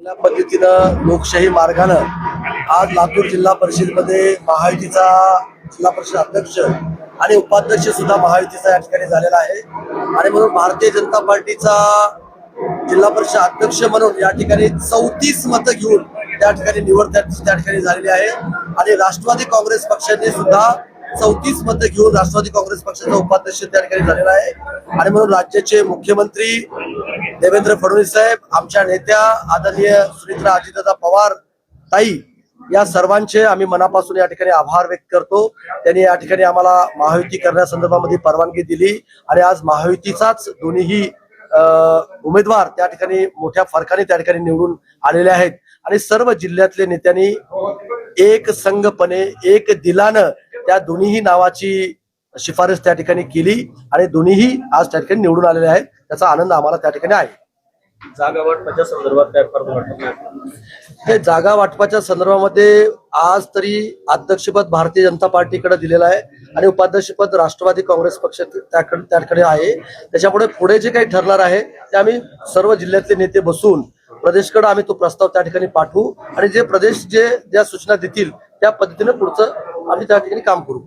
चांगल्या पद्धतीनं लोकशाही मार्गानं आज लातूर जिल्हा परिषदेमध्ये महायुतीचा जिल्हा परिषद अध्यक्ष आणि उपाध्यक्ष सुद्धा महायुतीचा या ठिकाणी झालेला आहे आणि म्हणून भारतीय जनता पार्टीचा जिल्हा परिषद अध्यक्ष म्हणून या ठिकाणी 34 मतं घेऊन त्या ठिकाणी निवड त्या ठिकाणी झालेली आहे आणि राष्ट्रवादी काँग्रेस पक्षाने सुद्धा 34 मतं घेऊन राष्ट्रवादी काँग्रेस पक्षाचा उपाध्यक्ष त्या ठिकाणी झालेला आहे आणि म्हणून राज्याचे मुख्यमंत्री देवेंद्र फडणवीस साहेब, आमच्या नेत्या आदरणीय सुनेत्रा अजितदादा पवार ताई या सर्वांचे आम्ही मनापासून या ठिकाणी आभार व्यक्त करतो। त्यांनी या ठिकाणी आम्हाला महायुती करण्यासंदर्भामध्ये परवानगी दिली आणि आज महायुतीचाच दोन्ही उमेदवार त्या ठिकाणी मोठ्या फरकाने त्या ठिकाणी निवडून आलेले आहेत आणि सर्व जिल्ह्यातले नेत्यांनी एक संघपणे एक दिलानं त्या दोन्ही नावाची शिफारस त्या ठिकाणी केली आणि दोन्ही आज त्या ठिकाणी निवडून आलेले आहेत। त्याचा आनंद आम्हाला त्या ठिकाणी आहे। जागा वाटपाच्या संदर्भात काय फरक वाटत? हे जागा वाटपाच्या संदर्भामध्ये आज तरी अध्यक्षपद भारतीय जनता पार्टीकडे दिलेलं आहे आणि उपाध्यक्षपद राष्ट्रवादी काँग्रेस पक्ष त्याकडे आहे। त्याच्यापुढे पुढे जे काही ठरणार आहे ते आम्ही सर्व जिल्ह्यातले नेते बसून प्रदेशकडे आम्ही तो प्रस्ताव त्या ठिकाणी पाठवू आणि जे प्रदेश ज्या सूचना देतील त्या पद्धतीने पुढचं आम्ही त्या ठिकाणी काम करू।